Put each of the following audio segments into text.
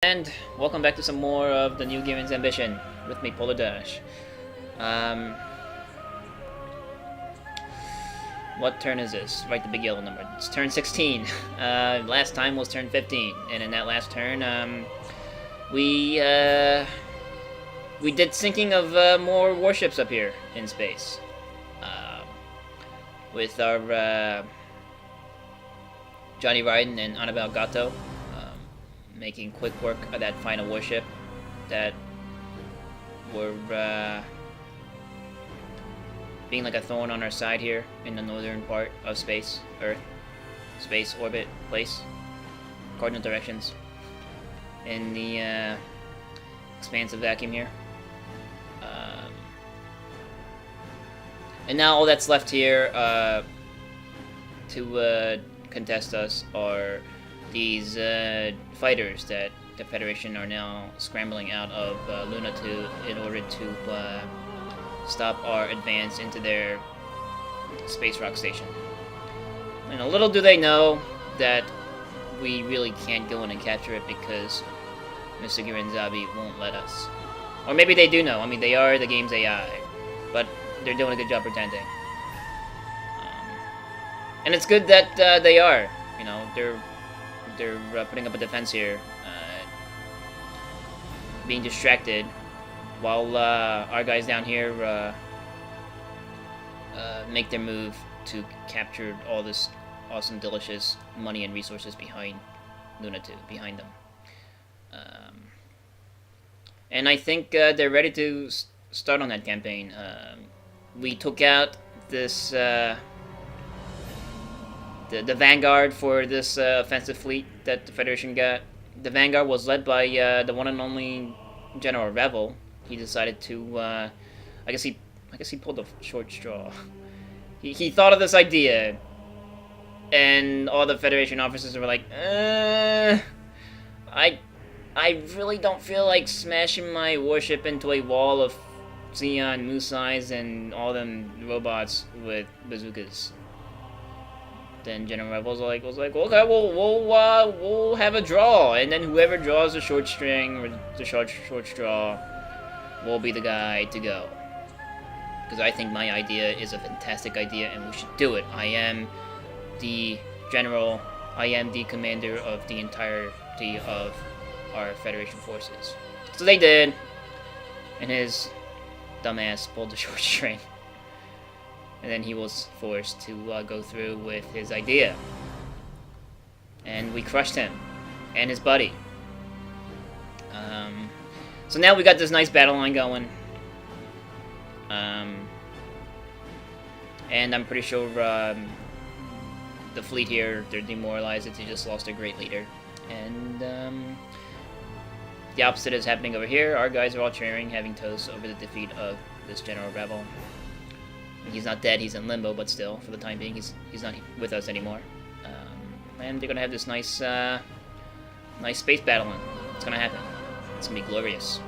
And welcome back to some more of the new Giren's Ambition with me, PolarDash. What turn is this? Right, the big yellow number. It's turn 16. Last time was turn 15, and in that last turn, we did sinking of more warships up here in space. With our Johnny Ryden and Annabelle Gatto. Making quick work of that final warship that were being like a thorn on our side here in the northern part of space, Earth, space, orbit, place, cardinal directions, in the expansive vacuum here. And now all that's left here to contest us are these fighters that the Federation are now scrambling out of Luna in order to stop our advance into their space rock station. And little do they know that we really can't go in and capture it because Mr. Gihren won't let us. Or maybe they do know. I mean, they are the game's AI, but they're doing a good job pretending. And it's good that they are. You know, they're putting up a defense here, being distracted, while our guys down here make their move to capture all this awesome, delicious money and resources behind Luna 2, behind them. And I think they're ready to start on that campaign. We took out this the vanguard for this offensive fleet that the Federation got. The vanguard was led by the one and only General Revel. He decided to, I guess he pulled a short straw. He thought of this idea, and all the Federation officers were like, I really don't feel like smashing my warship into a wall of Xeon Musais and all them robots with bazookas. Then General Rebels was like, okay, we'll have a draw, and then whoever draws the short string or the short straw will be the guy to go. Because I think my idea is a fantastic idea, and we should do it. I am the general. I am the commander of the entirety of our Federation forces. So they did, and his dumbass pulled the short string. And then he was forced to go through with his idea. And we crushed him. And his buddy. So now we got this nice battle line going. And I'm pretty sure the fleet here, they're demoralized. They just lost their great leader. And the opposite is happening over here. Our guys are all cheering, having toast over the defeat of this General Rebel. He's not dead, he's in limbo, but still, for the time being, he's not with us anymore. And they're gonna have this nice space battling. It's gonna happen. It's gonna be glorious.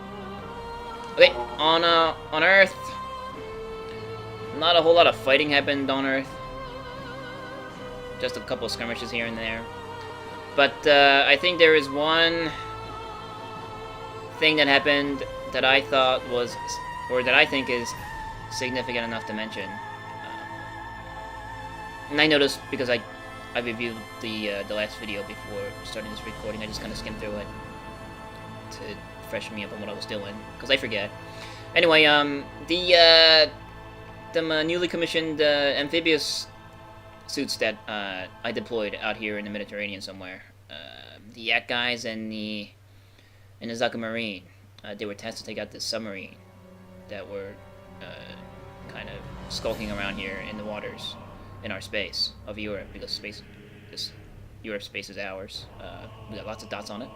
Okay, on Earth, not a whole lot of fighting happened on Earth. Just a couple of skirmishes here and there. But I think there is one thing that happened that I thought was, or that I think is significant enough to mention. And I noticed, because I reviewed the last video before starting this recording, I just kind of skimmed through it to freshen me up on what I was doing, because I forget. Anyway, the newly commissioned amphibious suits that I deployed out here in the Mediterranean somewhere, the Yak guys and the Zaka Marine, they were tasked to take out this submarine that were kind of skulking around here in the waters in our space of Europe, because Europe's space is ours. We got lots of dots on it.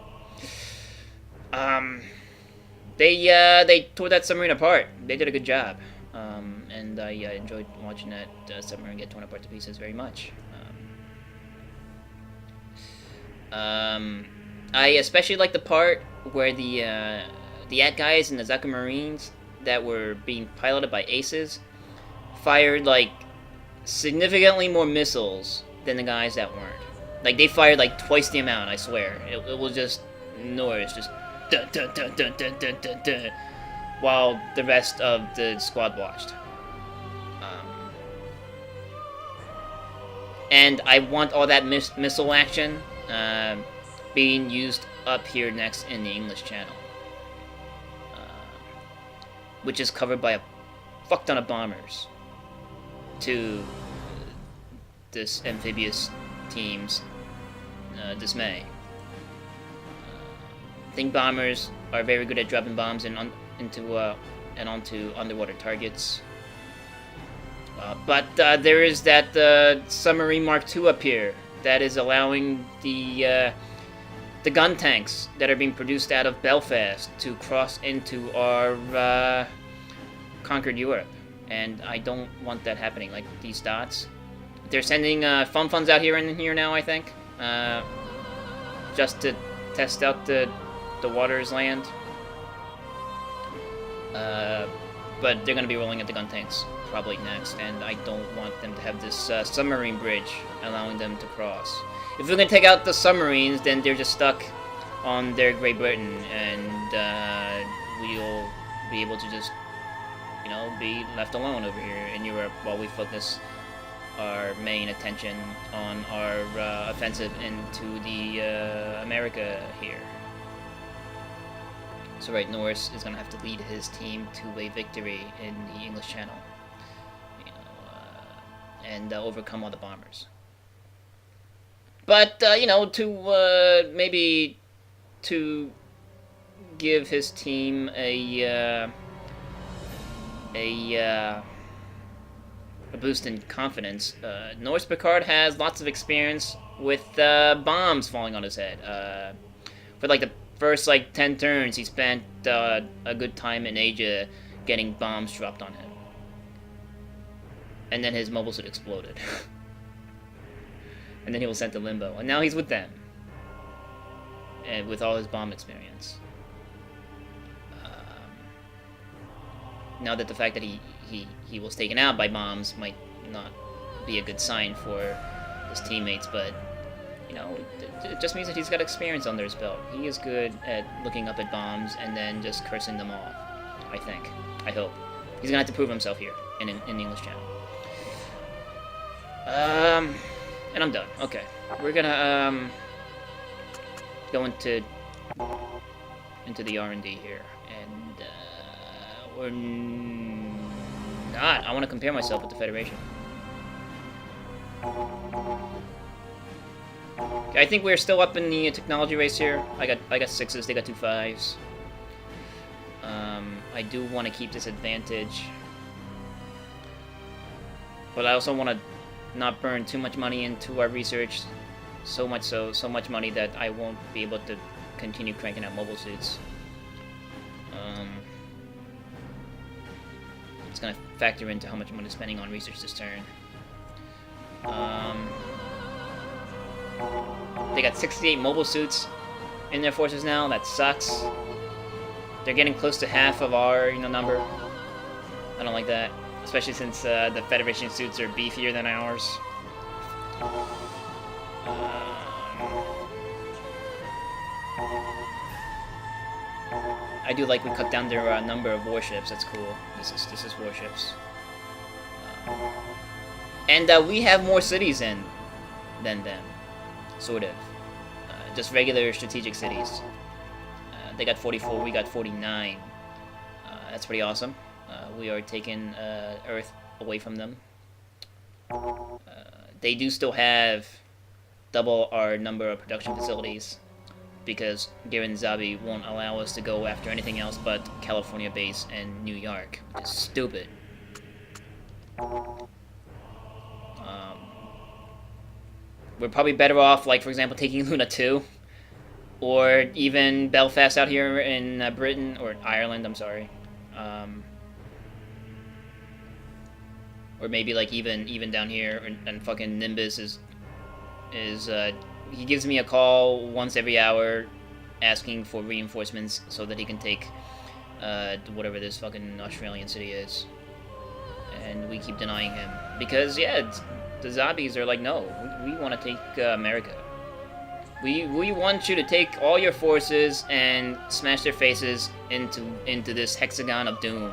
They tore that submarine apart. They did a good job, and I enjoyed watching that submarine get torn apart to pieces very much. I especially like the part where the Yak guys and the Zaka Marines that were being piloted by aces fired like significantly more missiles than the guys that weren't. Like, they fired like twice the amount, I swear. It was just Norris just dun, dun, dun, dun, dun, dun, dun, dun, while the rest of the squad watched. And I want all that missile action being used up here next in the English Channel, which is covered by a fuck ton of bombers to this amphibious team's dismay. I think bombers are very good at dropping bombs into and onto underwater targets. But there is that submarine Mark II up here that is allowing the gun tanks that are being produced out of Belfast to cross into our conquered Europe, and I don't want that happening. Like these dots, they're sending funds out here and here now. I think just to test out the waters land. But they're going to be rolling at the gun tanks probably next, and I don't want them to have this submarine bridge allowing them to cross. If we're going to take out the submarines, then they're just stuck on their Great Britain, and we'll be able to just, you know, be left alone over here in Europe while we focus our main attention on our offensive into the America here. So right, Norris is going to have to lead his team to a victory in the English Channel, you know, and overcome all the bombers. But you know, to maybe to give his team a boost in confidence, Norris Picard has lots of experience with bombs falling on his head. For like the first 10 turns, he spent a good time in Asia getting bombs dropped on him. And then his mobile suit exploded. And then he was sent to Limbo. And now he's with them. And with all his bomb experience. Now that the fact that he was taken out by bombs might not be a good sign for his teammates, but you know, it just means that he's got experience under his belt. He is good at looking up at bombs and then just cursing them off, I think. I hope. He's gonna have to prove himself here in the English Channel. And I'm done. Okay. We're gonna, go into the R&D here. And, we're not. I want to compare myself with the Federation. I think we're still up in the technology race here. I got 6s, they got 2 5s. I do want to keep this advantage, but I also want to not burn too much money into our research. So much money that I won't be able to continue cranking out mobile suits. It's gonna factor into how much money I'm spending on research this turn. They got 68 mobile suits in their forces now. That sucks. They're getting close to half of our, number. I don't like that, especially since the Federation suits are beefier than ours. I do like we cut down their number of warships. That's cool. This is warships. And we have more cities than them. Sort of. Just regular strategic cities. They got 44, we got 49. That's pretty awesome. We are taking Earth away from them. They do still have double our number of production facilities, because Gihren Zabi won't allow us to go after anything else but California base and New York, which is stupid. We're probably better off, like, for example, taking Luna 2, or even Belfast out here in Britain, or Ireland, I'm sorry. Or maybe, like, even down here, and fucking Nimbus is he gives me a call once every hour asking for reinforcements so that he can take whatever this fucking Australian city is. And we keep denying him. Because, yeah, the zombies are like, no, we want to take America. We want you to take all your forces and smash their faces into this hexagon of doom.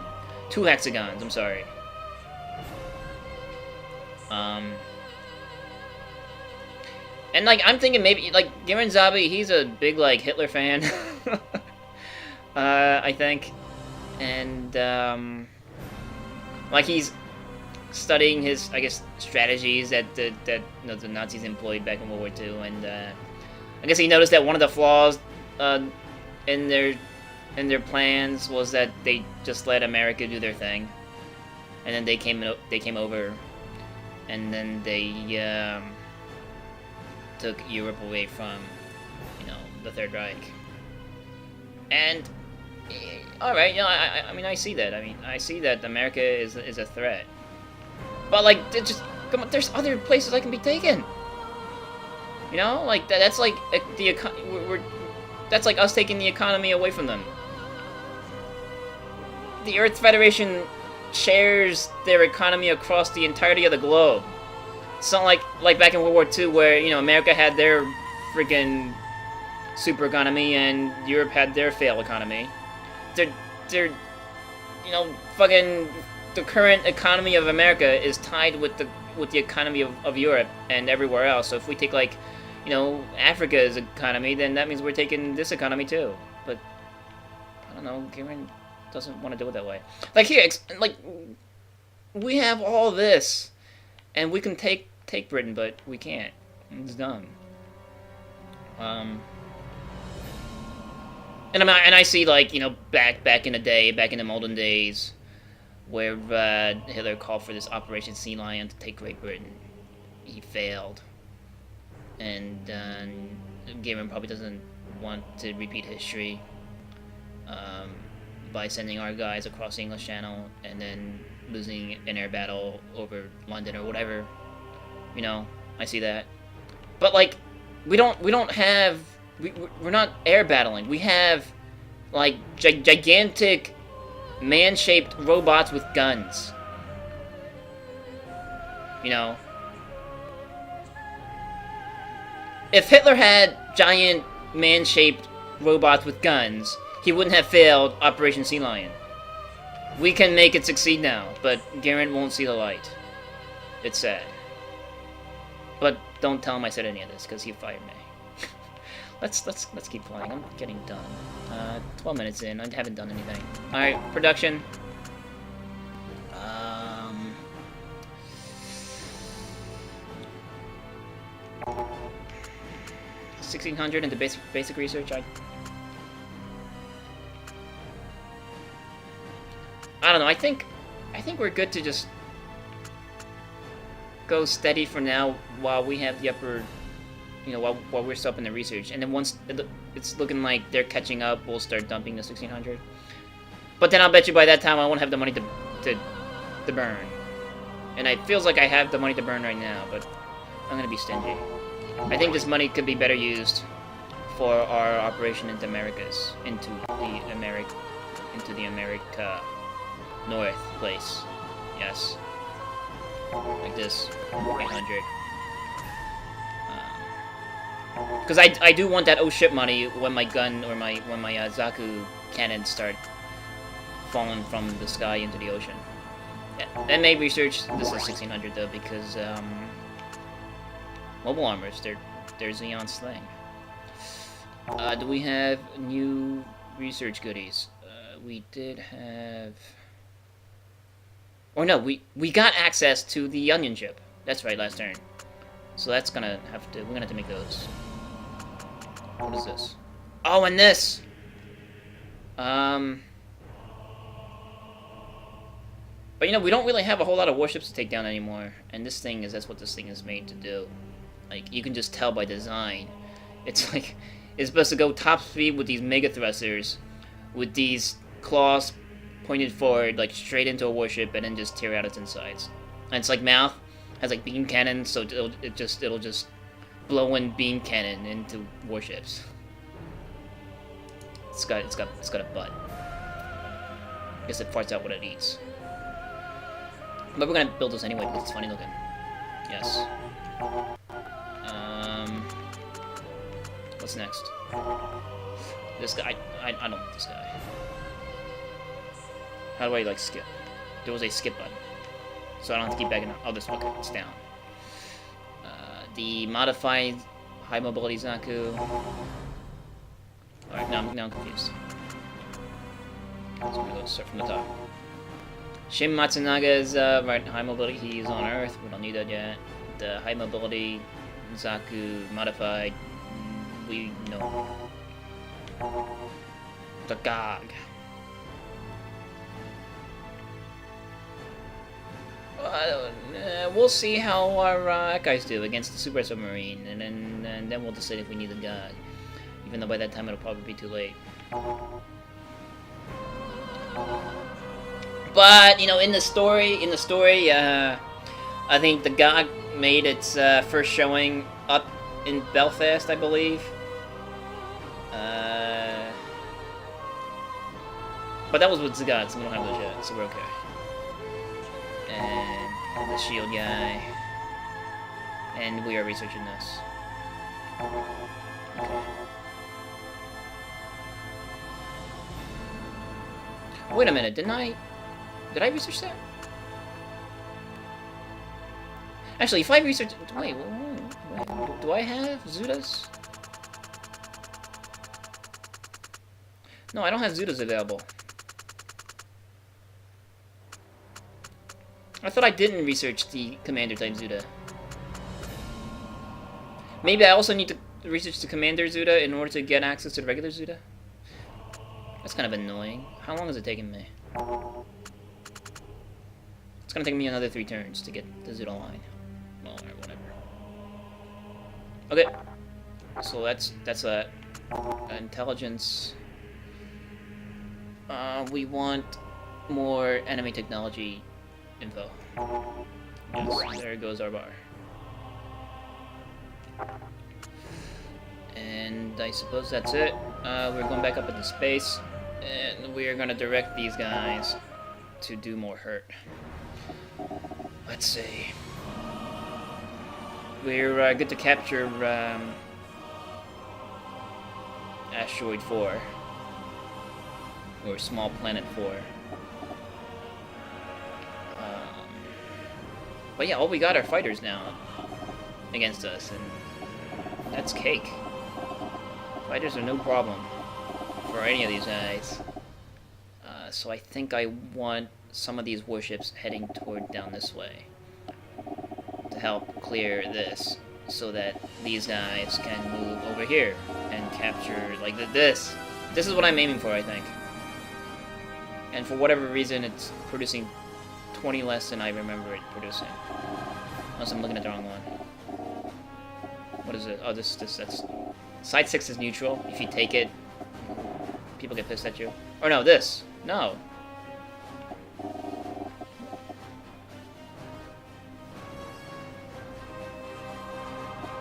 2 hexagons, I'm sorry. And like I'm thinking maybe like Gihren Zabi, he's a big like Hitler fan. I think. And like he's studying his, I guess, strategies that the Nazis employed back in World War II, and I guess he noticed that one of the flaws in their plans was that they just let America do their thing, and then they came over, and then they took Europe away from, the Third Reich. And all right, I mean, I see that. I mean, I see that America is a threat. But like, come on, there's other places that can be taken. Like that's like that's like us taking the economy away from them. The Earth Federation shares their economy across the entirety of the globe. It's not like back in World War II where America had their freaking super economy and Europe had their failed economy. They're fucking the current economy of America is tied with the economy of Europe and everywhere else. So if we take like, Africa's economy, then that means we're taking this economy too. But I don't know, Gihren doesn't want to do it that way. Like here, like we have all this, and we can take Britain, but we can't. It's dumb. And I see like back in the day, back in the olden days, where Hitler called for this Operation Sea Lion to take Great Britain. He failed, and Gihren probably doesn't want to repeat history by sending our guys across the English Channel and then losing an air battle over London or whatever. I see that, but like we're not air battling. We have like gigantic man-shaped robots with guns. If Hitler had giant man-shaped robots with guns, he wouldn't have failed Operation Sea Lion. We can make it succeed now, but Gihren won't see the light. It's sad. But don't tell him I said any of this, because he fired me. Let's keep playing. I'm getting done. 12 minutes in. I haven't done anything. Alright, production. 1600 into basic research. I don't know. I think we're good to just go steady for now while we have the upper, while we're still up in the research. And then once it's looking like they're catching up, we'll start dumping the 1600. But then I'll bet you by that time I won't have the money to burn. And it feels like I have the money to burn right now, but I'm gonna be stingy. I think this money could be better used for our operation into Americas, into the America North place. Yes. Like this, 800. Because I do want that oh shit money when my gun or when my Zaku cannons start falling from the sky into the ocean. Yeah, and maybe research this is 1600 though, because mobile armors, they're Xeon slang. Do we have new research goodies? We did have. Or no, we got access to the Onion chip. That's right, last turn. So that's gonna we're gonna have to make those. What is this? Oh, and this! But we don't really have a whole lot of warships to take down anymore. And that's what this thing is made to do. Like, you can just tell by design. It's like, it's supposed to go top speed with these mega thrusters, with these claws pointed forward, like straight into a warship, and then just tear out its insides. And it's like mouth has like beam cannon, so it'll just blow in beam cannon into warships. It's got a butt. I guess it farts out what it eats. But we're gonna build those anyway because it's funny looking. Yes. What's next? This guy. I don't want this guy. How do I, like, skip? There was a skip button. So I don't have to keep backing up. Oh, this. Okay, it's down. The modified high mobility Zaku. Alright, now I'm confused. So we're going to start from the top. Shin Matsunaga is right, high mobility. He's on Earth. We don't need that yet. The high mobility Zaku modified. We know. The Gog. We'll see how our guys do against the Super Submarine, and then we'll decide if we need the God. Even though by that time it'll probably be too late. But you know, in the story, I think the God made its first showing up in Belfast, I believe. But that was with the gods, so we don't have those yet, so we're okay. And the shield guy. And we are researching this. Okay. Wait a minute, did I research that? Actually, if I research... Wait, do I have Zudas? No, I don't have Zudas available. I thought I didn't research the Commander type Zuda. Maybe I also need to research the Commander Zuda in order to get access to the regular Zuda? That's kind of annoying. How long is it taking me? It's gonna take me another 3 turns to get the Zuda line. Well, or whatever. Okay. So that's intelligence. We want more enemy technology info. Yes, there goes our bar. And I suppose that's it. We're going back up into space, and we're gonna direct these guys to do more hurt. Let's see. We're good to capture Asteroid 4. Or Small Planet 4. But yeah, all we got are fighters now against us, and that's cake. Fighters are no problem for any of these guys. So I think I want some of these warships heading toward down this way to help clear this, so that these guys can move over here and capture, like, this. This is what I'm aiming for, I think. And for whatever reason, it's producing 20 less than I remember it producing. Unless I'm looking at the wrong one. What is it? Oh, that's... Side 6 is neutral. If you take it, people get pissed at you. Or no, this. No.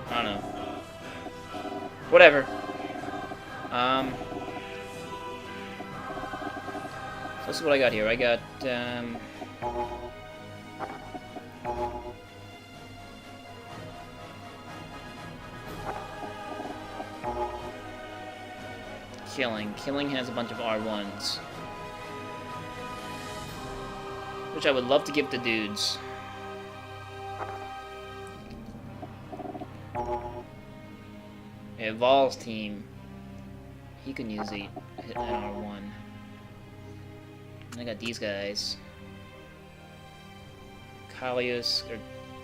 I don't know. Whatever. So this is what I got here. I got, Killing. Killing has a bunch of R1s. Which I would love to give to dudes. Yeah, Vol's team. He can use an R1. And I got these guys. Kalius, or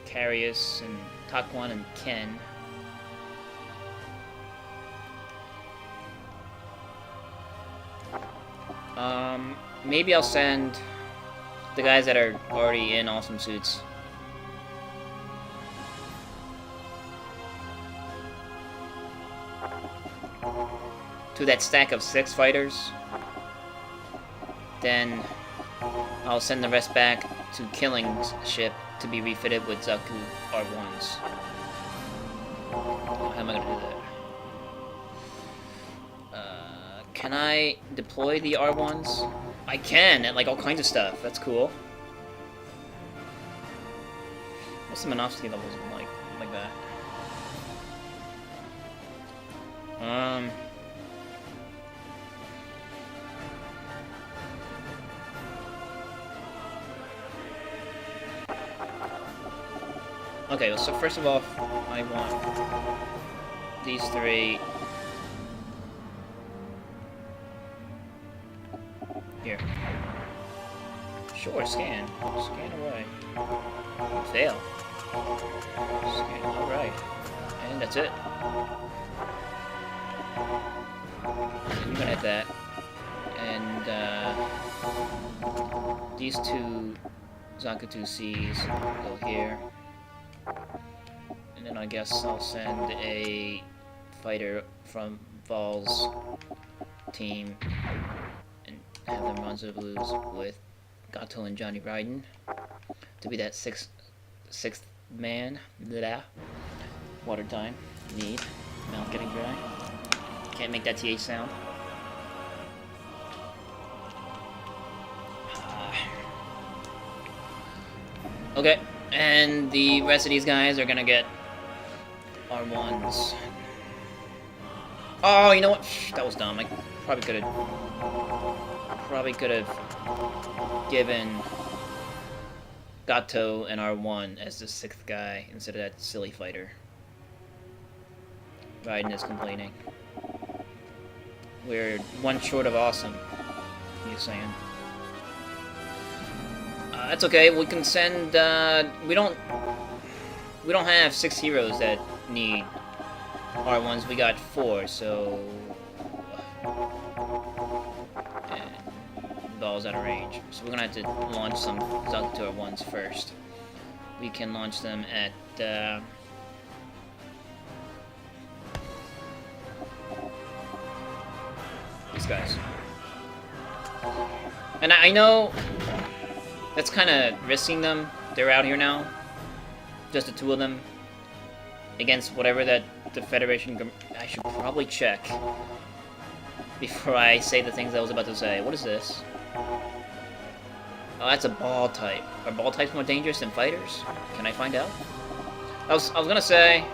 Carius, and Takwan, and Ken. Maybe I'll send the guys that are already in awesome suits. To that stack of 6 fighters. Then I'll send the rest back to Killing's ship to be refitted with Zaku R1s. How am I gonna do that? Can I deploy the R1s? I can, and like all kinds of stuff. That's cool. What's the Minovsky levels like that? Okay, so first of all, I want these three here. Sure, scan. Scan away. Fail. Scan, alright. And that's it. You're gonna hit that. And, these two Zakutu Cs go here. And then I guess I'll send a fighter from Val's team and have them run to the Blues with Gato and Johnny Ryden to be that sixth man. Blah. Water time. Need. Mouth getting dry. Can't make that TH sound. Okay, and the rest of these guys are gonna get R1s. Oh, you know what? Shh, that was dumb. I probably could have given Gato and R1 as the sixth guy instead of that silly fighter. Raiden is complaining. We're one short of awesome, he's saying. That's okay. We can send. We don't have 6 heroes that need R1s. We got 4, so. And Ball's out of range, so we're gonna have to launch some Zakuto R1s first. We can launch them at. These guys. And I know that's kind of risking them. They're out here now. Just the 2 of them. Against whatever that the Federation... I should probably check before I say the things I was about to say. What is this? Oh, that's a ball type. Are ball types more dangerous than fighters? Can I find out? I was gonna say...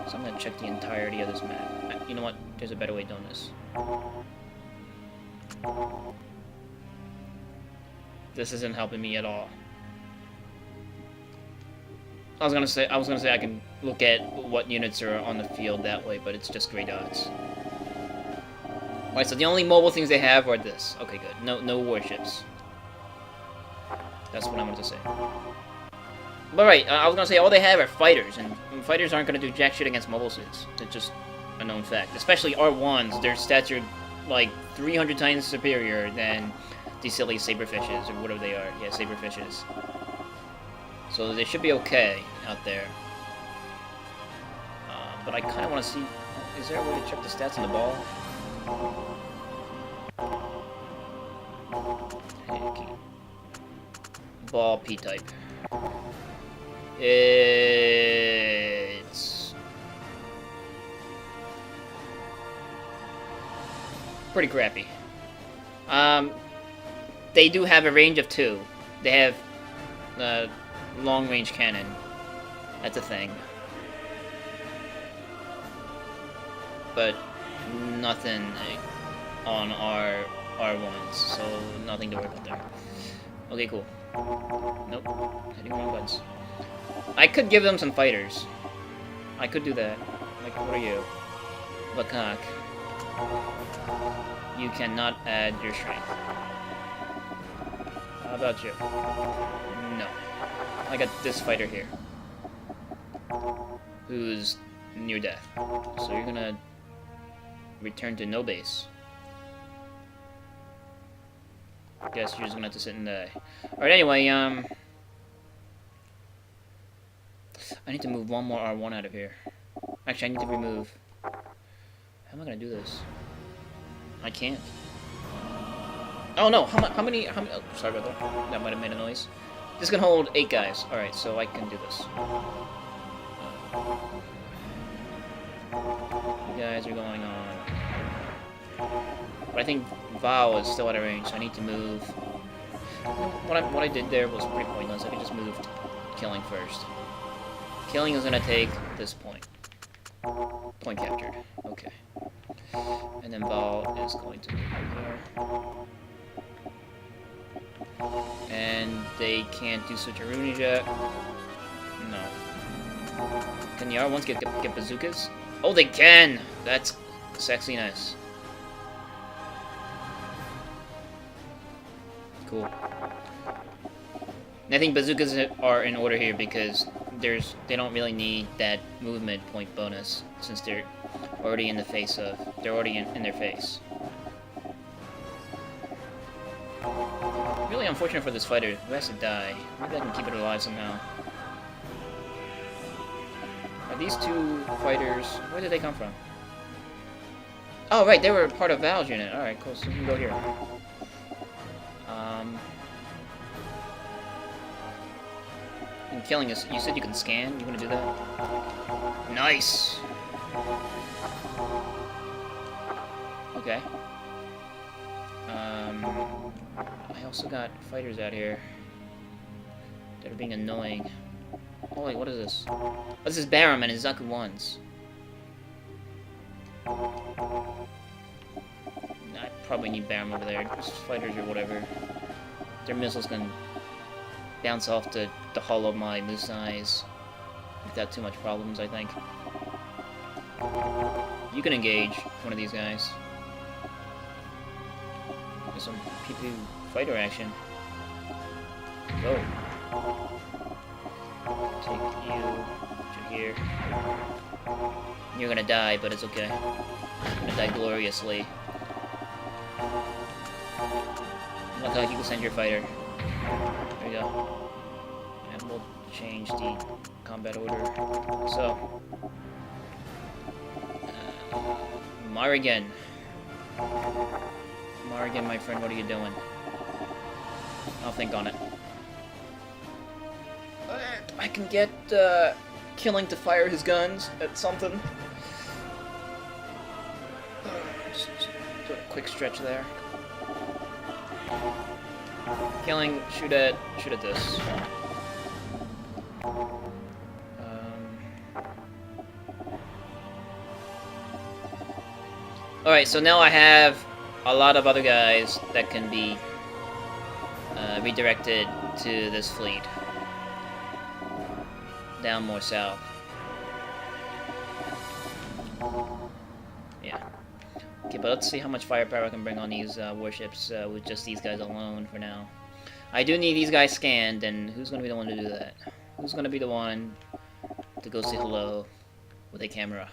So I'm gonna check the entirety of this map. You know what? There's a better way of doing this. This isn't helping me at all. I was gonna say I can look at what units are on the field that way, but it's just gray dots. Alright, so the only mobile things they have are this. Okay, good. No warships. That's what I wanted to say. But right, I was gonna say all they have are fighters, and fighters aren't gonna do jack shit against mobile suits. It's just a known fact. Especially R1s, their stats are like 300 times superior than these silly saberfishes, or whatever they are. Yeah, saberfishes. So they should be okay out there. But I kind of want to see... Is there a way to check the stats on the ball? Okay. Ball P-type. It's... pretty crappy. They do have a range of 2. They have long-range cannon. That's a thing. But nothing on our R1s, so nothing to worry about there. Okay, cool. Nope. Hitting wrong buttons. I could give them some fighters. I could do that. Like, what are you? Bakak. You cannot add your strength. How about you? No. I got this fighter here. Who's near death. So you're gonna return to no base. Guess you're just gonna have to sit and die. Alright, anyway, I need to move one more R1 out of here. Actually, I need to remove... How am I gonna do this? I can't. Oh no, how many, oh, sorry about that. That might have made a noise. This can hold 8 guys. Alright, so I can do this. You guys are going on. But I think Val is still out of range, so I need to move. What I did there was pretty pointless. I could just move killing first. Killing is gonna take this point. Point captured. Okay. And then Val is going to move here. And they can't do switcheroonies yet. No. Can the R1s get bazookas? Oh, they can! That's sexiness. Cool. And I think bazookas are in order here because they don't really need that movement point bonus since they're already in the face of they're already in their face. Really unfortunate for this fighter who has to die. Maybe I can keep it alive somehow. Are these two fighters? Where did they come from? Oh right, they were part of Val's unit. All right, cool. So we can go here. And killing us. You said you can scan. You want to do that? Nice. Okay. I also got fighters out here that are being annoying. Oh wait, what is this? Oh, this is Barum and his Zaku 1s. I probably need Barum over there. Just fighters or whatever. Their missiles can bounce off the hull of my Musai's without too much problems, I think. You can engage one of these guys. There's some PP fighter action. Go. Take you to here. You're gonna die, but it's okay. You're gonna die gloriously. Look like you can send your fighter. There you go. And we'll change the combat order. So, Marigan. Marigan, my friend, what are you doing? I'll think on it. I can get Killing to fire his guns at something. Just do a quick stretch there. Killing, shoot at this. Alright, so now I have a lot of other guys that can be redirected to this fleet. Down more south. Yeah. Okay, but let's see how much firepower I can bring on these warships with just these guys alone for now. I do need these guys scanned, and who's going to be the one to do that? Who's going to be the one to go say hello with a camera?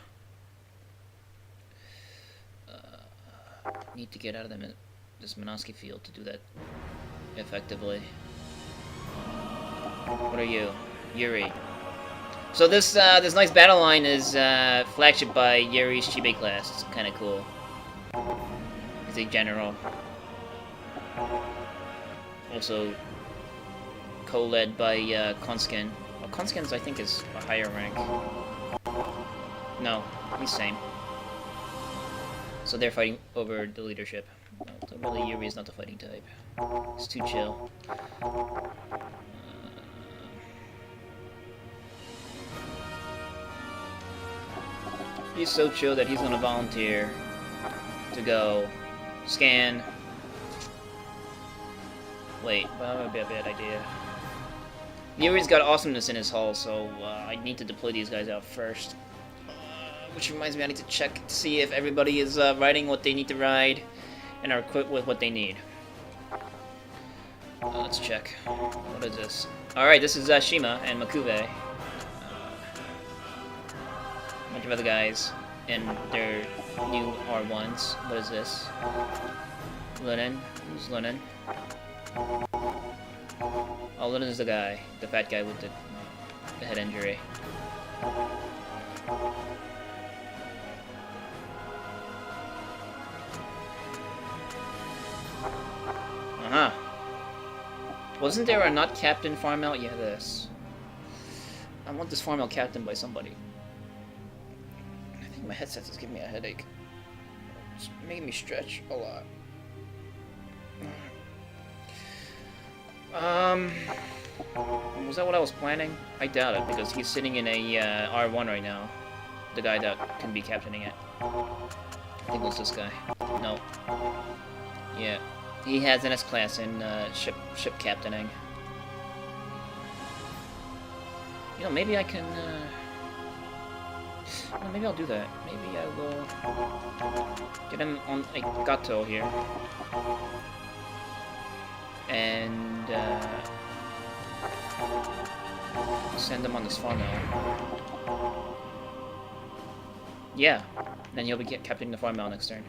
Need to get out of this Minosky field to do that effectively. What are you? Yuri. So this this nice battle line is flagship by Yuri's Chibe class. It's kind of cool. He's a general. Also co-led by Konskin. Well, Konskin's I think is a higher rank. No, he's same. So they're fighting over the leadership. So really, Yuri is not the fighting type. He's too chill. He's so chill that he's gonna volunteer to go scan. Wait, well, that would be a bad idea. Yuri's got awesomeness in his hull, so I need to deploy these guys out first. Which reminds me, I need to check to see if everybody is riding what they need to ride and are equipped with what they need. Let's check. What is this? Alright, this is Shima and Makube. A bunch of other guys in their new R1s. What is this? Lennon. Who's Lennon? Oh, Lennon is the guy. The fat guy with the head injury. Uh-huh. Wasn't there a not captain farm out? Yeah, this. I want this farm out captain by somebody. I think my headset is giving me a headache. It's making me stretch a lot. Was that what I was planning? I doubt it, because he's sitting in a R1 right now. The guy that can be captaining it. think it was this guy. No. Yeah. He has an S-class in ship captaining. You know, maybe I can, well, maybe I'll do that. Maybe I will get him on a Gato here. And, send him on this farmel. Yeah. Then he'll be capturing the farmel next turn.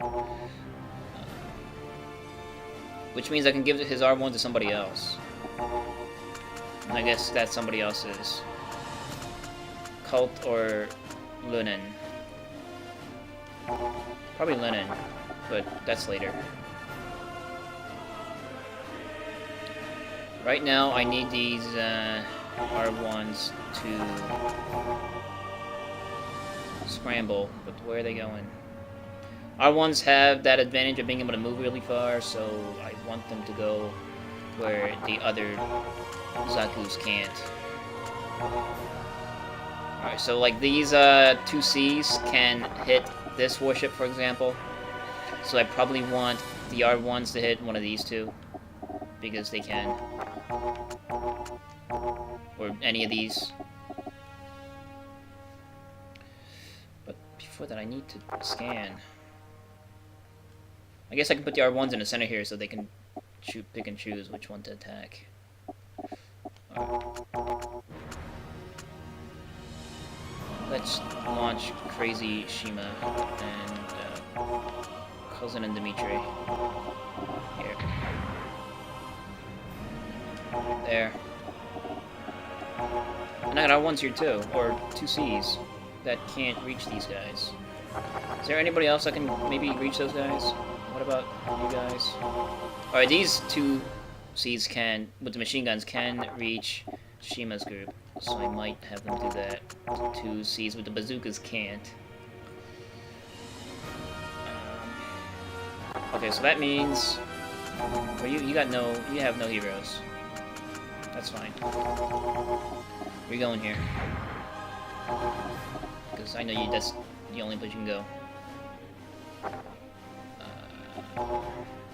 Which means I can give his R1 to somebody else. And I guess that somebody else is Cult or Lunin. Probably Lunin, but that's later. Right now, I need these R1s to scramble, but where are they going? R1s have that advantage of being able to move really far, so I want them to go where the other Zaku's can't. Alright, so like these 2Cs can hit this warship, for example. So I probably want the R1s to hit one of these two, because they can. Or any of these. But before that I need to scan. I guess I can put the R1s in the center here so they can pick and choose which one to attack. Let's launch Crazy Shima and Cousin and Dimitri. Here. There. And I got R1s here too, or 2Cs that can't reach these guys. Is there anybody else that can maybe reach those guys? What about you guys? Alright, these 2Cs can, with the machine guns, can reach Shima's group. So I might have them do that. 2Cs with the bazookas can't. Okay, so that means... Well, you have no heroes. That's fine. We're going here. Because I know that's the only place you can go.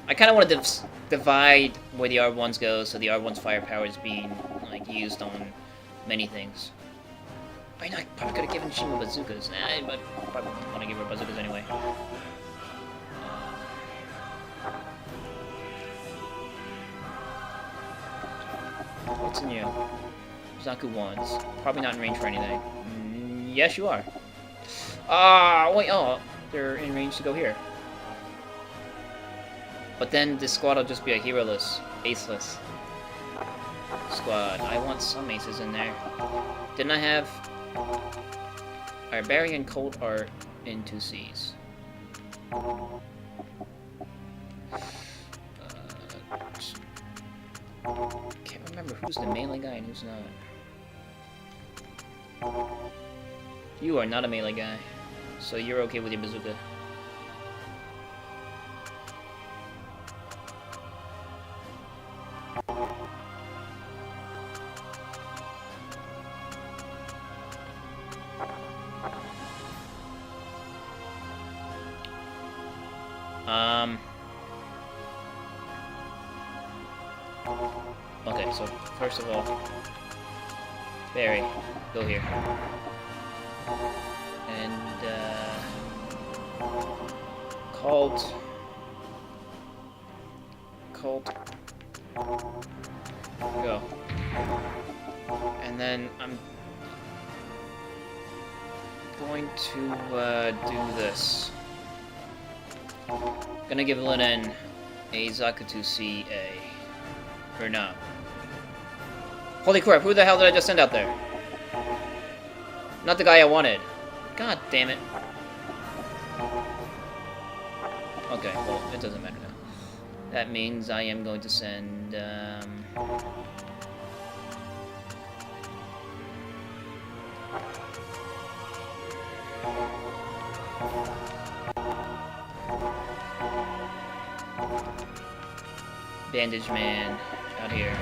I kind of want to divide where the R1s go, so the R1's firepower is being like used on many things. I know I probably could have given Shima bazookas, but I probably want to give her bazookas anyway. What's in you? Zaku ones. Probably not in range for anything. Yes, you are. Ah, wait. Oh, they're in range to go here. But then this squad will just be a hero-less, aceless squad. I want some aces in there. Didn't I have... Alright, Barry and Colt are in 2Cs. Can't remember who's the melee guy and who's not. You are not a melee guy, so you're okay with your bazooka. Okay, so first of all, Barry, go here. And, Colt, go. And then I'm going to, do this. Gonna give Lennon a Zakutu CA. Or no. Holy crap, who the hell did I just send out there? Not the guy I wanted. God damn it. Okay, well, it doesn't matter now. That means I am going to send, Bandage Man out here.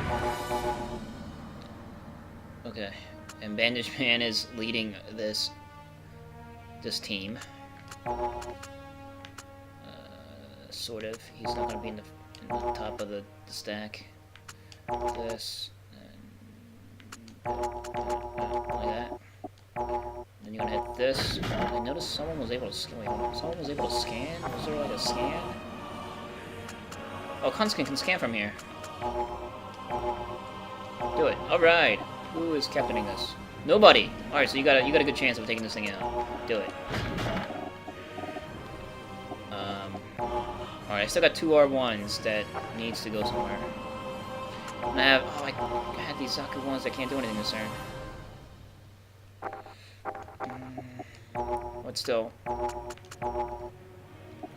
Okay, and Bandage Man is leading this team. sort of. He's not gonna be in the top of the stack. This, and like that. Then you're gonna hit this. I noticed someone was able to scan. Wait, someone was able to scan? Was there like a scan? Oh, Kunskin can scan from here. Do it. Alright. Who is captaining this? Nobody! Alright, so you got a good chance of taking this thing out. Do it. Alright, I still got 2 R1s that needs to go somewhere. And I had these Zaku ones that can't do anything this turn. But still.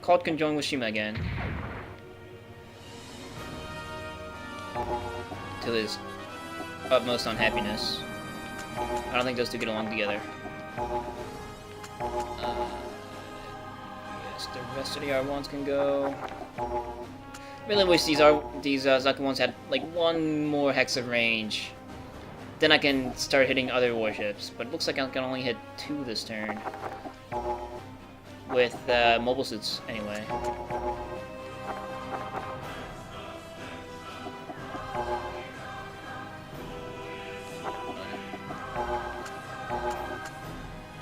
Cult can join with Shima again. To his utmost unhappiness. I don't think those two get along together. Yes, the rest of the R1s can go. Really wish these Zaku ones had like 1 more hex of range. Then I can start hitting other warships. But it looks like I can only hit 2 this turn. With mobile suits, anyway.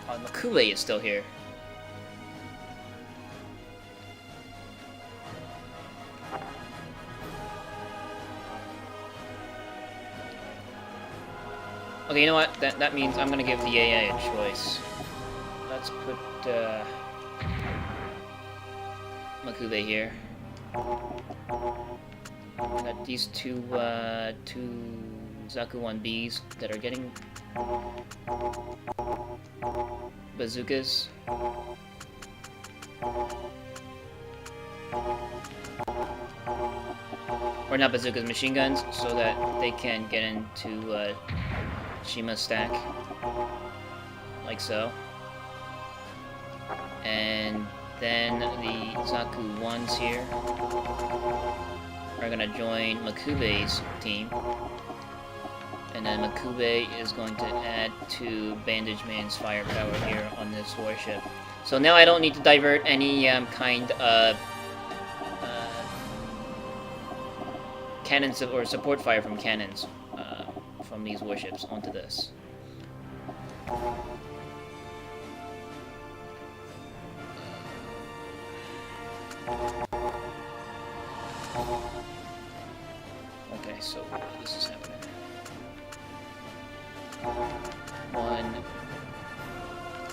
Oh, Makule is still here. Okay, you know what? That means I'm gonna give the AA a choice. Let's put Makube here. I got these two Zaku 1Bs that are getting bazookas. Or not bazookas, machine guns, so that they can get into Shima's stack. Like so. And then the Zaku 1s here are gonna join Makube's team. And then Makube is going to add to Bandage Man's firepower here on this warship. So now I don't need to divert any kind of cannons or support fire from cannons from these warships onto this. Okay, so this is happening. 1,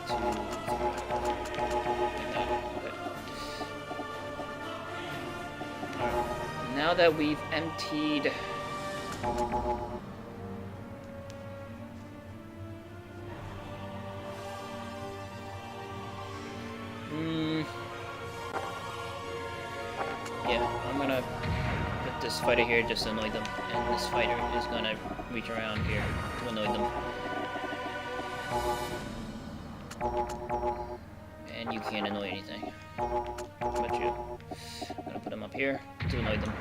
2, 3. Okay. Now that we've emptied yeah, I'm gonna put this fighter here just to annoy them, and this fighter is gonna reach around here to annoy them. And you can't annoy anything. But you. I'm gonna put them up here to annoy them.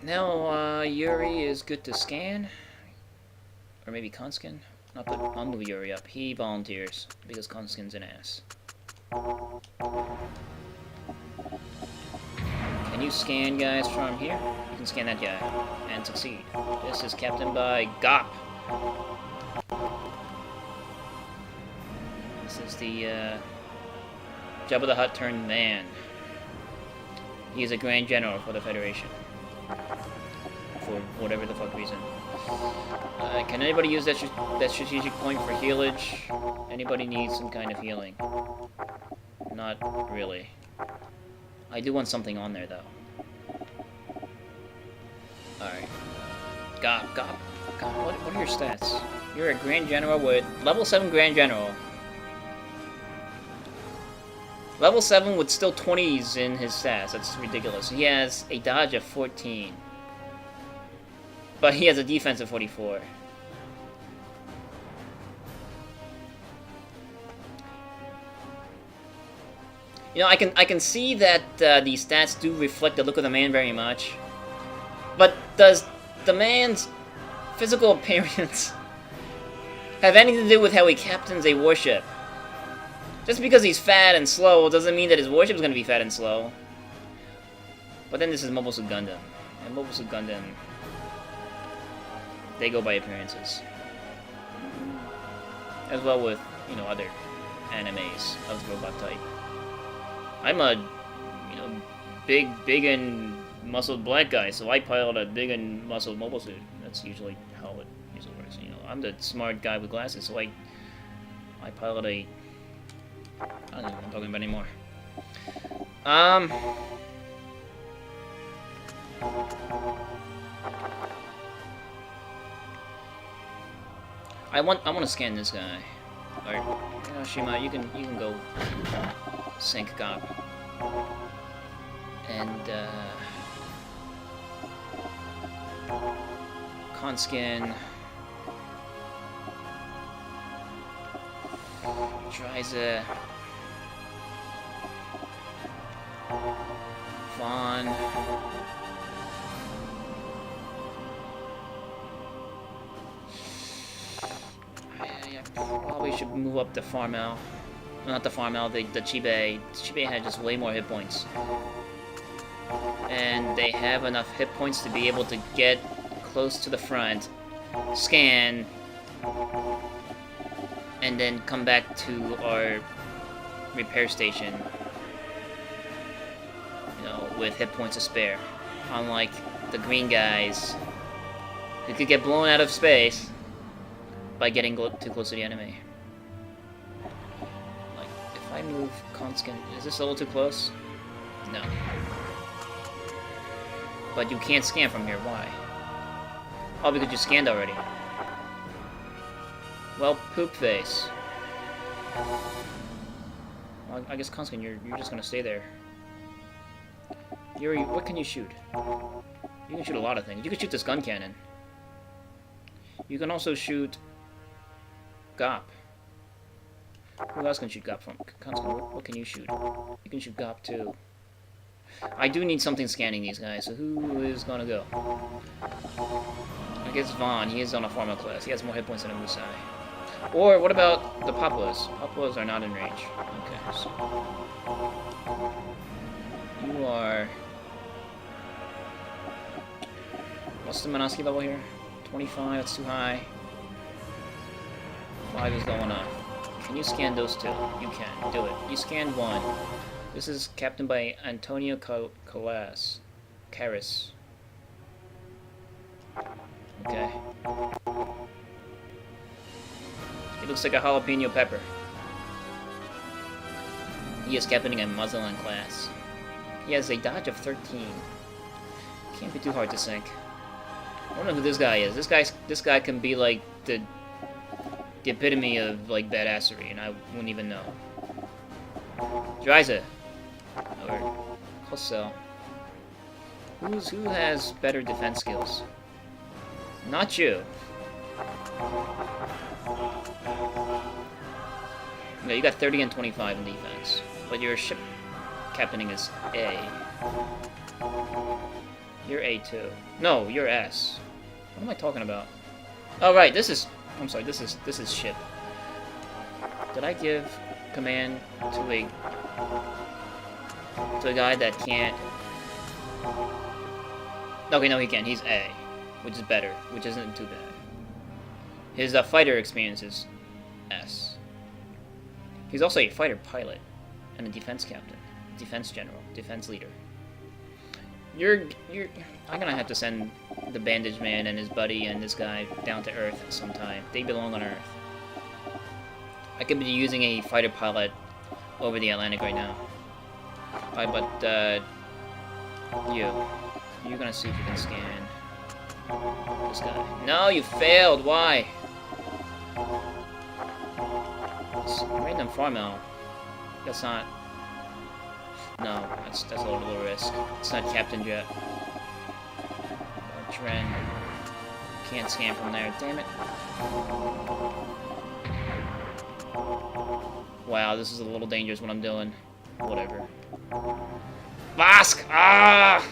Now Yuri is good to scan. Or maybe Konskin? I'll move Yuri up. He volunteers because Konskin's an ass. Can you scan guys from here? You can scan that guy and succeed. This is captained by Gop. This is the Jabba the Hutt turned man. He is a Grand General for the Federation. For whatever the fuck reason. Can anybody use that strategic point for healage? Anybody needs some kind of healing? Not really. I do want something on there, though. Alright. God, what are your stats? You're a Grand General with... Level 7 Grand General. Level 7 with still 20s in his stats. That's ridiculous. He has a dodge of 14. But he has a defense of 44. You know, I can see that the stats do reflect the look of the man very much. But does the man's physical appearance have anything to do with how he captains a warship? Just because he's fat and slow doesn't mean that his warship is going to be fat and slow. But then this is Mobile Suit Gundam. And Mobile Suit Gundam, they go by appearances. As well with, you know, other animes of the robot type. I'm a, you know, big and muscled black guy, so I pilot a big and muscled mobile suit. That's usually how it usually works. You know, I'm the smart guy with glasses, so I pilot a. I don't know what I'm talking about anymore. I want to scan this guy. Or, you know, Shima, you can go sync Gop. And Conskin, Dryza, Vaughn, I probably should move up the Farm Owl. Not the Farm Owl, the Chibe. The Chibe had just way more hit points. And they have enough hit points to be able to get close to the front, scan, and then come back to our repair station, you know, with hit points to spare. Unlike the green guys, who could get blown out of space by getting too close to the enemy. Like, if I move Conskin, is this a little too close? No. But you can't scan from here, why? Oh, because you scanned already. Well, poop face. Well, I guess Conskin, you're just gonna stay there. Yuri, what can you shoot? You can shoot a lot of things. You can shoot this gun cannon. You can also shoot Gop. Who else can shoot Gop from? Conskin, what can you shoot? You can shoot Gop too. I do need something scanning these guys, so who is gonna go? I guess Vaughn, he is on a Pharma class. He has more hit points than a Musai. Or, what about the Papuas? Papuas are not in range. Okay, so... You are... What's the Manaski level here? 25, that's too high. 5 is going up. Can you scan those two? You can. Do it. You scanned one. This is captained by Antonio Caras. Okay. He looks like a jalapeno pepper. He is captaining a Muzzleland class. He has a dodge of 13. Can't be too hard to sink. I don't know who this guy is. This guy can be like the epitome of like badassery, and I wouldn't even know. Dryza. Or Hosel. Who has better defense skills? Not you. No, you got 30 and 25 in defense. But your ship captaining is A. You're A too. No, you're S. What am I talking about? Oh right, this is... I'm sorry, this is ship. Did I give command to a guy that can't... Okay, no, he can. He's A, which is better, which isn't too bad. His fighter experience is S. He's also a fighter pilot and a defense captain, defense general, defense leader. I'm gonna have to send the Bandage Man and his buddy and this guy down to Earth sometime. They belong on Earth. I could be using a fighter pilot over the Atlantic right now. Alright, but you're gonna see if you can scan this guy. No, you failed. Why? It's random farm out. That's not. No, that's a little risk. It's not Captain Jet. Gihren. Can't scan from there. Damn it. Wow, this is a little dangerous what I'm doing. Whatever. Bask! Ah!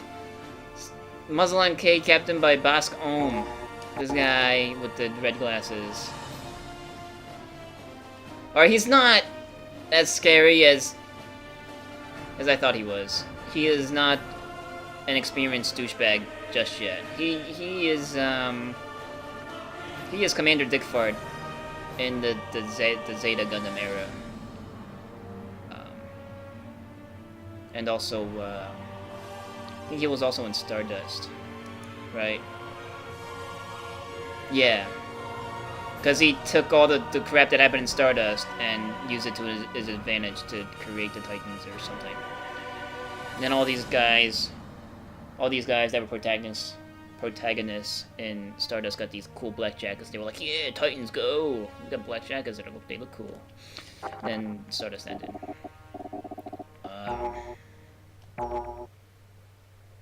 Muzzleline K captained by Bask Ohm. This guy with the red glasses. Or he's not as scary as I thought he was. He is not an experienced douchebag just yet. He is Commander Dickford in the Zeta Gundam era, and also I think he was also in Stardust, right? Yeah, because he took all the crap that happened in Stardust and used it to his advantage to create the Titans or something. And then all these guys that were protagonists in Stardust got these cool black jackets. They were like, yeah, Titans go! We got black jackets that they look cool. Then Stardust ended.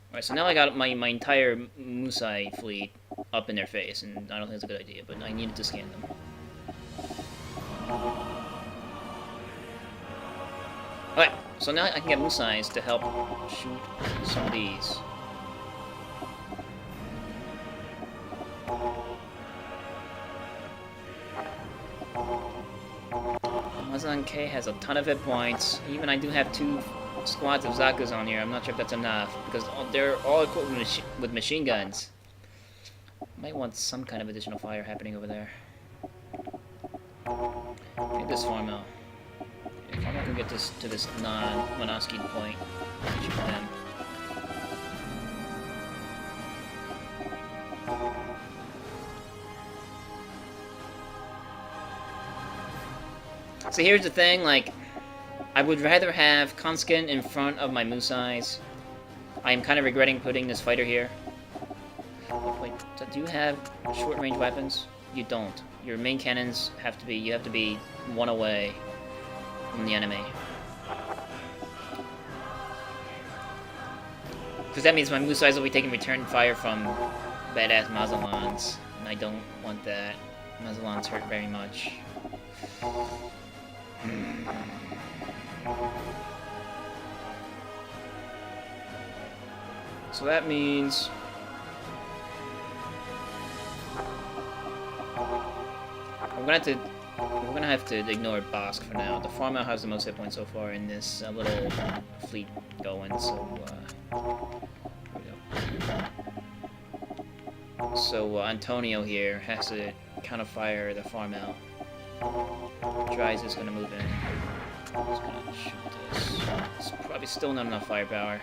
Alright, so now I got my entire Musai fleet up in their face, and I don't think it's a good idea, but I needed to scan them. Alright, so now I can get Musais to help shoot some of these. Mazan K has a ton of hit points. Even I do have 2 squads of Zaku's on here. I'm not sure if that's enough, because they're all equipped with machine guns. Might want some kind of additional fire happening over there. Get this Farmel. If I'm not gonna get this to this non-Monosky point, shoot them. So here's the thing, like, I would rather have Conskin in front of my Musais. I am kind of regretting putting this fighter here. Oh, wait, do you have short-range weapons? You don't. Your main cannons have to be, you have to be 1 away from the enemy. Because that means my Musais will be taking return fire from badass Mazalans, and I don't want that. Mazalans hurt very much. So that means we're gonna have to ignore Bosk for now. The Farmel has the most hit points so far in this little fleet going, so here we go. So Antonio here has to counterfire the Farmel. Dries is gonna move in. Just gonna shoot this. It's probably still not enough firepower.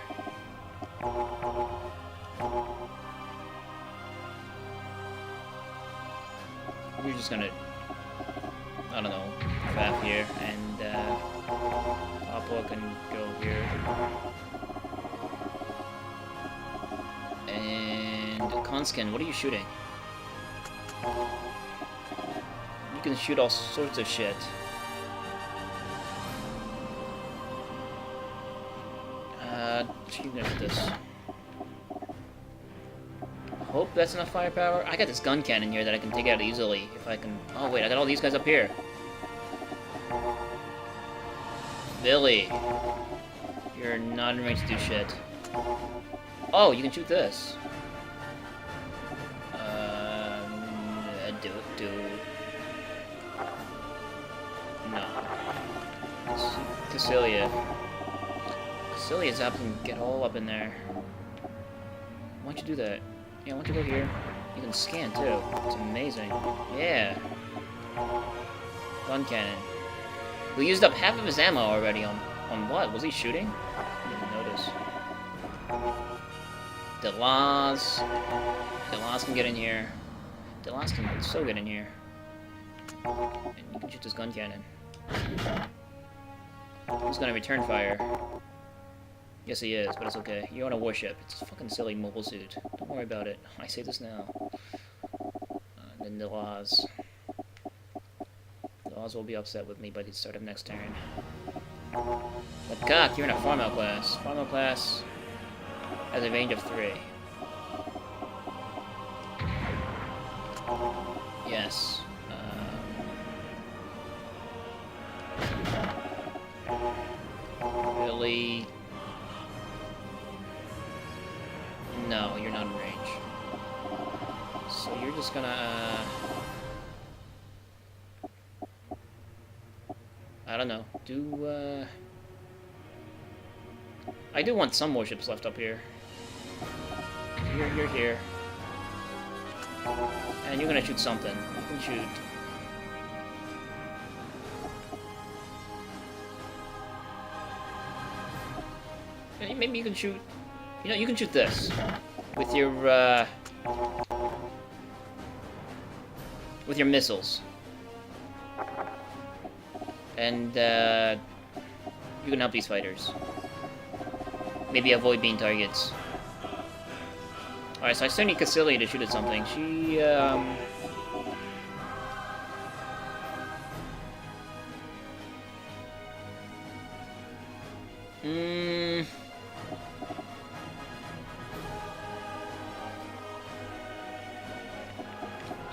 We're just gonna, I don't know, crap here, and Papa can go here. And Conskin, what are you shooting? You can shoot all sorts of shit. Shooting at this. Hope that's enough firepower. I got this gun cannon here that I can take out easily if I can. Oh wait, I got all these guys up here. Billy, you're not in range to do shit. Oh, you can shoot this. Do. No. Cassilia. Cassilia's up and get all up in there. Why don't you do that? Yeah, why don't you go here? You can scan too. It's amazing. Yeah. Gun cannon. We used up half of his ammo already on what? Was he shooting? I didn't notice. Delaz. Delaz can get in here. Delaz can so get in here. And you can shoot this gun cannon. Who's gonna return fire? Yes, he is, but it's okay. You're on a warship. It's a fucking silly mobile suit. Don't worry about it. I say this now. Then the laws. The laws will be upset with me by the start of next turn. But cock, you're in a Farmel class. Farmel class has a range of 3. Yes. Really? No, you're not in range. So you're just gonna... I don't know. I do want some warships left up here. You're here. And you're gonna shoot something. You can shoot. Maybe you can shoot... You know, you can shoot this. With your missiles. And, you can help these fighters. Maybe avoid being targets. Alright, so I still need Cassilia to shoot at something. She,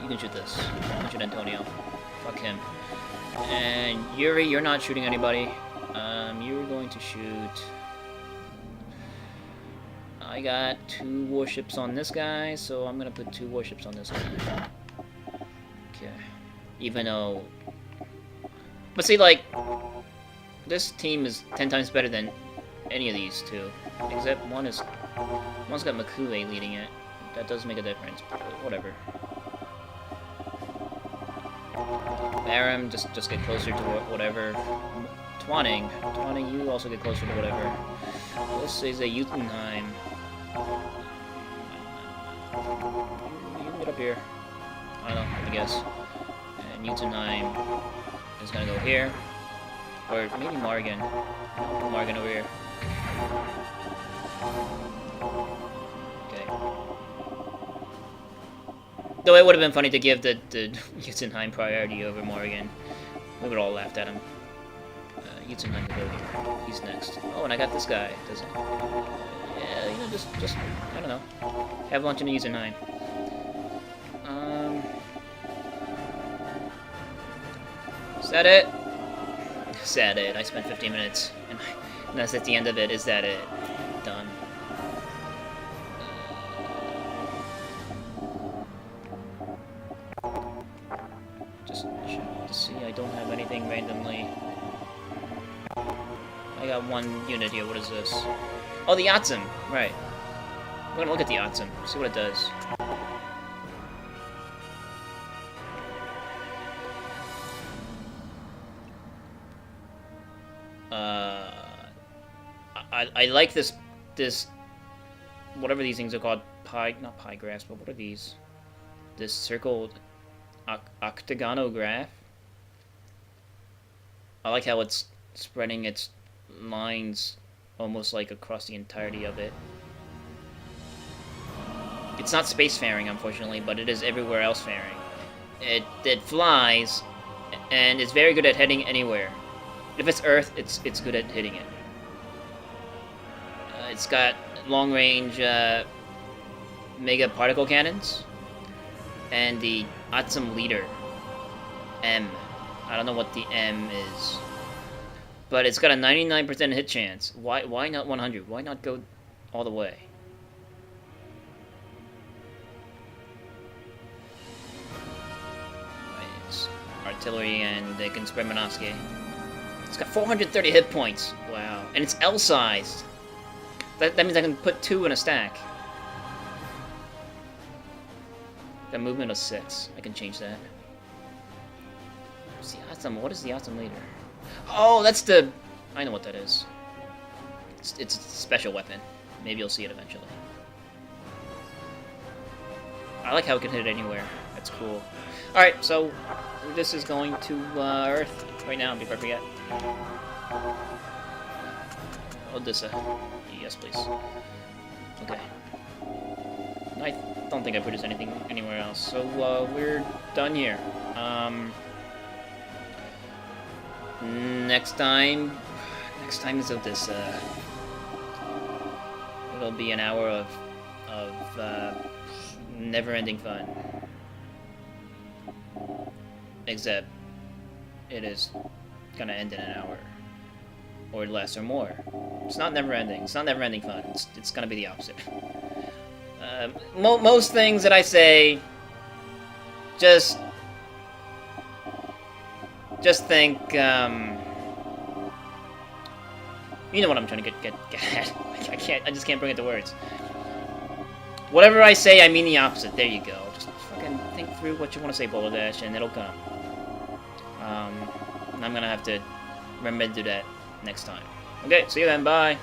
You can shoot this. You can shoot Antonio. Fuck him. And Yuri, you're not shooting anybody. You're going to shoot... I got 2 warships on this guy, so I'm gonna put 2 warships on this guy. Okay. Even though... But see, like... This team is 10 times better than any of these 2. Except one's got Makue leading it. That does make a difference, but whatever. Aram, just get closer to whatever. Twanning, you also get closer to whatever. This is a Jotunheim. You can get up here. I don't know, I guess. And Jotunheim is gonna go here. Or maybe Morgan. Morgan over here. Okay. Though it would have been funny to give the Jotunheim priority over Morgan. We would all laughed at him. Jotunheim can go here. He's next. Oh, and I got this guy. Doesn't. Yeah, you know, just I don't know. Have lunch in the Jotunheim. Is that it? Is that it? I spent 15 minutes, and that's at the end of it. Is that it? Done. Just to see, I don't have anything randomly. I got 1 unit here. What is this? Oh, the Atsum. Right. We're gonna look at the Atsum. See what it does. I like this whatever these things are called, not pie graphs, but what are these? This circled octagonograph. I like how it's spreading its lines almost like across the entirety of it. It's not spacefaring, unfortunately, but it is everywhere else faring. It flies, and it's very good at heading anywhere. If it's Earth, it's good at hitting it. It's got long-range mega particle cannons, and the Atsum leader, M. I don't know what the M is, but it's got a 99% hit chance. Why not 100? Why not go all the way? It's artillery, and they can spread Minoski. It's got 430 hit points. Wow, and it's L-sized. That means I can put 2 in a stack. Got movement of 6. I can change that. What's the Atsum? What is the Atsum leader? Oh, that's the... I know what that is. It's a special weapon. Maybe you'll see it eventually. I like how it can hit anywhere. That's cool. Alright, so this is going to Earth right now, before I forget. Odessa. Yes, please. Okay. I don't think I produced anything anywhere else, so we're done here. Next time is Odessa. It'll be an hour of never-ending fun. Except it is gonna end in an hour. Or less or more. It's not never-ending. It's not never-ending fun. It's gonna be the opposite. Most things that I say, just think, You know what I'm trying to get at. I just can't bring it to words. Whatever I say, I mean the opposite. There you go. Just fucking think through what you want to say, PolarDash, and it'll come. And I'm gonna have to remember to do that next time. Okay, see you then, bye.